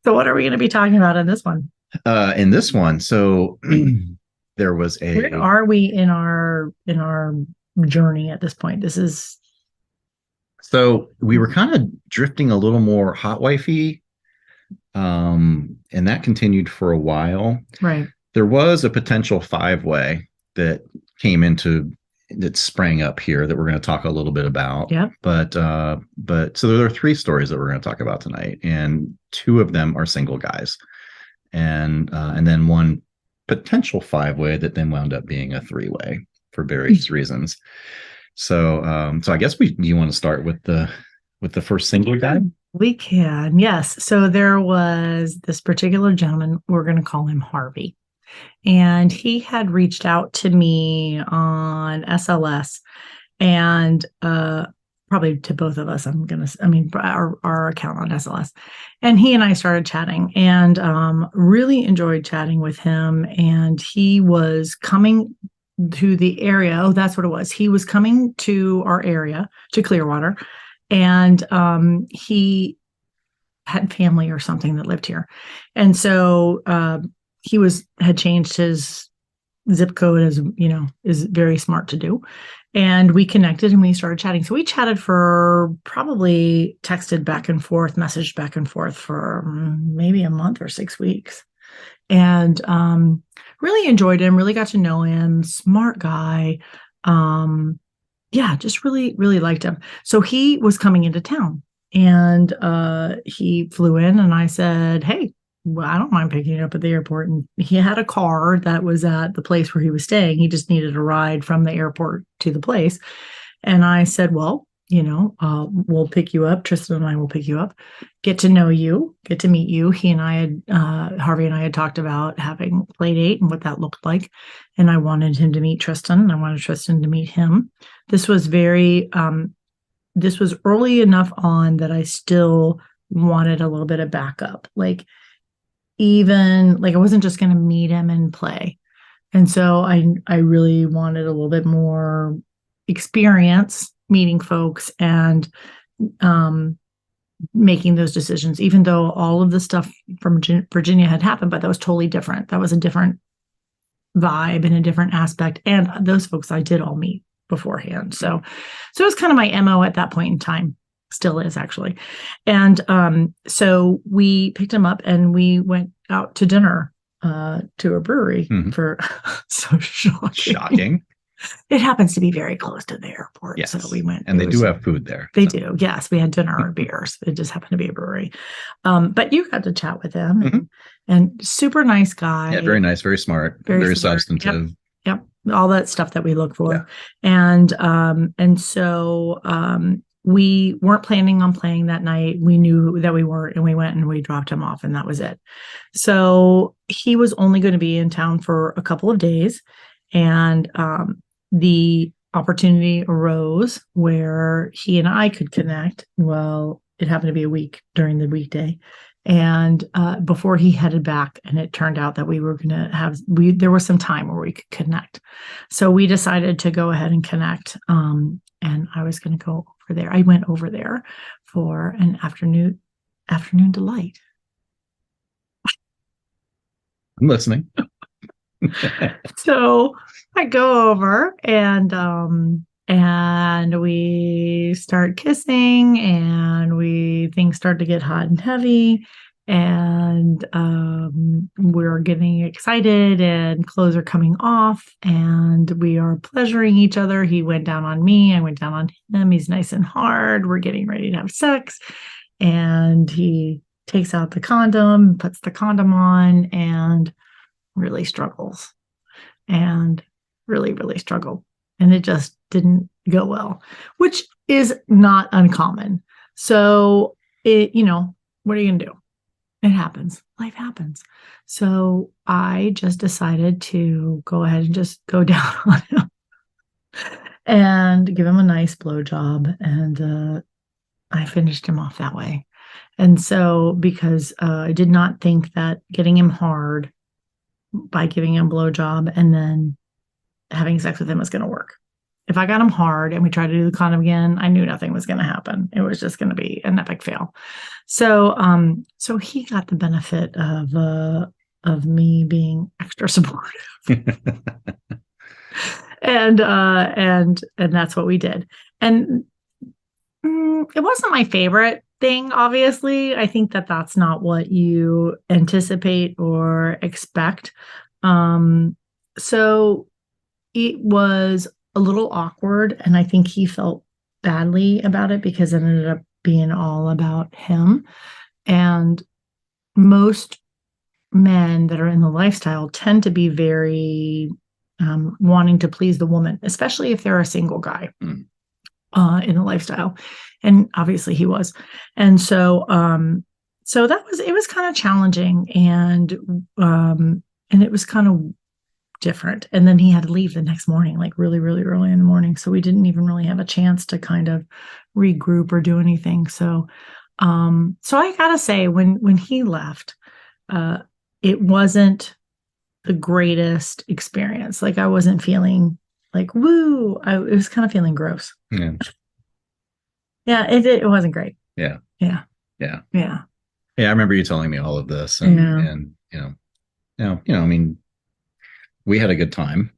So what are we going to be talking about in this one? In this one, so there was Where a are we in our journey at this point? This is so we were kind of drifting a little more hot wifey, and that continued for a while. right. There was a potential five-way that came into that sprang up here that we're going to talk a little bit about. Yeah. But so there are three stories that we're going to talk about tonight, and two of them are single guys, and then one potential five-way that then wound up being a three-way for various reasons. So I guess you want to start with the first single guy? We can. Yes. So there was this particular gentleman, we're going to call him Harvey. And he had reached out to me on SLS and probably to both of us. Our account on SLS. And he and I started chatting and really enjoyed chatting with him. And he was coming to the area. Oh, that's what it was. He was coming to our area, to Clearwater, and he had family or something that lived here. And so had changed his zip code, as is very smart to do. And we connected and we started chatting. So we chatted for probably texted back and forth, messaged back and forth for maybe a month or 6 weeks. And really enjoyed him, really got to know him, smart guy. Yeah, just really, really liked him. So he was coming into town and he flew in and I said, hey, well, I don't mind picking you up at the airport. And he had a car that was at the place where he was staying. He just needed a ride from the airport to the place. And I said, well, we'll pick you up. Tristan and I will pick you up, get to know you, get to meet you. Harvey and I had talked about having a play date and what that looked like. And I wanted him to meet Tristan and I wanted Tristan to meet him. This was this was early enough on that I still wanted a little bit of backup. Like I wasn't just going to meet him and play. And so I really wanted a little bit more experience meeting folks and making those decisions, even though all of the stuff from Virginia had happened, but that was totally different. That was a different vibe and a different aspect. And those folks I did all meet beforehand. So it was kind of my MO at that point in time. Still is actually. And so we picked him up and we went out to dinner to a brewery for so shocking. It happens to be very close to the airport. Yes. So we went. And they do have food there. They do. Yes. We had dinner and beers. It just happened to be a brewery. But you got to chat with him and super nice guy. Yeah, very nice, very smart, very substantive. Yep. All that stuff that we look for. Yeah. And so we weren't planning on playing that night. We knew that we weren't, and we went and we dropped him off and that was it. So he was only going to be in town for a couple of days. And the opportunity arose where he and I could connect. Well, it happened to be a week during the weekday. And before he headed back, and it turned out that we were going to there was some time where we could connect. So we decided to go ahead and connect. And I was going to go over there. I went over there for an afternoon delight. I'm listening. So I go over and we start kissing and things start to get hot and heavy and we're getting excited and clothes are coming off and we are pleasuring each other. He went down on me, I went down on him. He's nice and hard. We're getting ready to have sex and he takes out the condom, puts the condom on and really struggles and really, really struggled. And it just didn't go well, which is not uncommon. So what are you going to do? It happens. Life happens. So I just decided to go ahead and just go down on him and give him a nice blowjob. And I finished him off that way. And so because I did not think that getting him hard by giving him a blowjob and then having sex with him was going to work. if I got him hard and we tried to do the condom again, I knew nothing was going to happen. It was just going to be an epic fail. So, so he got the benefit of me being extra supportive. And that's what we did. And it wasn't my favorite thing, obviously. I think that's not what you anticipate or expect. So it was a little awkward, and I think he felt badly about it because it ended up being all about him. And most men that are in the lifestyle tend to be very wanting to please the woman, especially if they're a single guy in the lifestyle. And obviously he was. And so so it was kind of challenging, and it was kind of different. And then he had to leave the next morning, like really, really early in the morning. So we didn't even really have a chance to kind of regroup or do anything. So so I gotta say, when he left, it wasn't the greatest experience. Like I wasn't feeling like, woo, it was kind of feeling gross. Yeah. Yeah, it wasn't great. Yeah. Yeah. Yeah. Yeah. Yeah. I remember you telling me all of this, and I mean, we had a good time,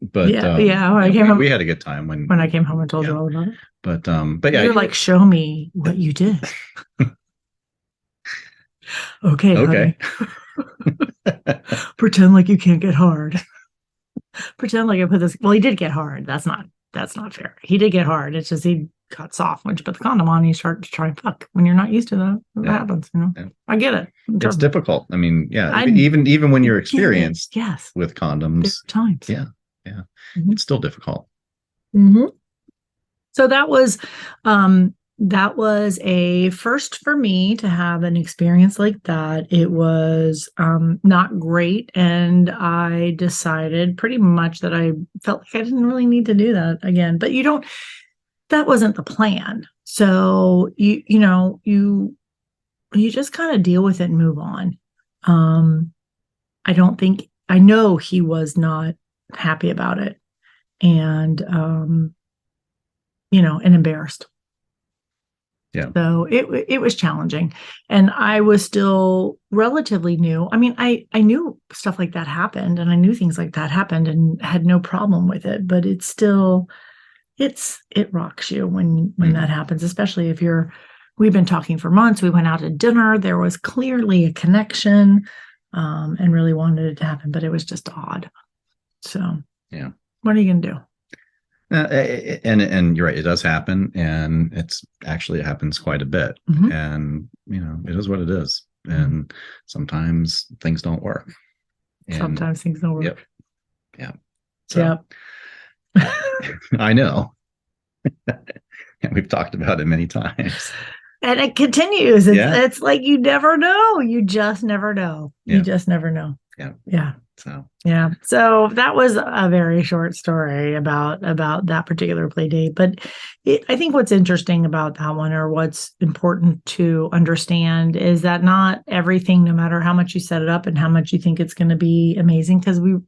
but we had a good time when I came home and told you all about it. But yeah, you're like, show me what you did. Okay. Okay. Pretend like you can't get hard. Pretend like I put this. Well, he did get hard. That's not fair. He did get hard. It's just he got soft once you put the condom on. You start to try and fuck when you're not used to that. What happens? Yeah. I get it. It's difficult. I mean, even when you're experienced, with condoms, there are times. Yeah. Mm-hmm. It's still difficult. Mm-hmm. So that was a first for me to have an experience like that. It was not great. And I decided pretty much that I felt like I didn't really need to do that again. But that wasn't the plan. So you just kind of deal with it and move on. I know he was not happy about it, and and embarrassed. Yeah. So it was challenging, and I was still relatively new. I mean, I knew stuff like that happened, and I knew things like that happened, and had no problem with it. But it's still, it rocks you when that happens, especially if we've been talking for months. We went out to dinner. There was clearly a connection, and really wanted it to happen, but it was just odd. So yeah, what are you gonna do? And you're right, it does happen, and it happens quite a bit. Mm-hmm. And it is what it is. And sometimes things don't work. Sometimes things don't work. Yep. Yeah. So, yep. I know. And we've talked about it many times. And it continues. It's like you never know. You just never know. Yeah. You just never know. Yeah. Yeah. So that was a very short story about that particular play date. But I think what's interesting about that one, or what's important to understand, is that not everything, no matter how much you set it up and how much you think it's going to be amazing, because we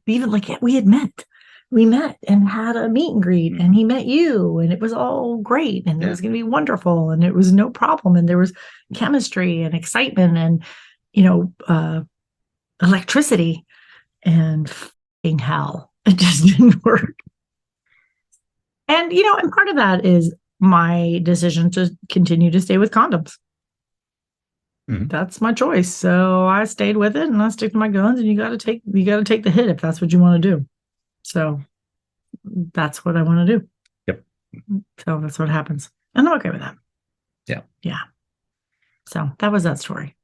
met and had a meet and greet, and he met you, and it was all great, and it was going to be wonderful, and it was no problem, and there was chemistry and excitement and electricity. And fucking hell, it just didn't work. And and part of that is my decision to continue to stay with condoms. Mm-hmm. That's my choice. So I stayed with it, and I stick to my guns, and you got to take the hit if that's what you want to do. So that's what I want to do. Yep. So that's what happens, and I'm okay with that. Yeah. Yeah. So that was that story.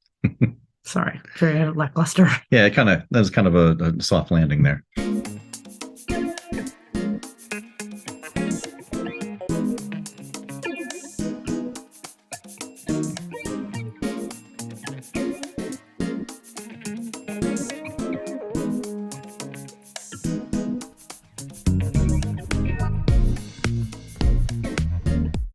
Sorry, very lackluster. Yeah, that was kind of a soft landing there.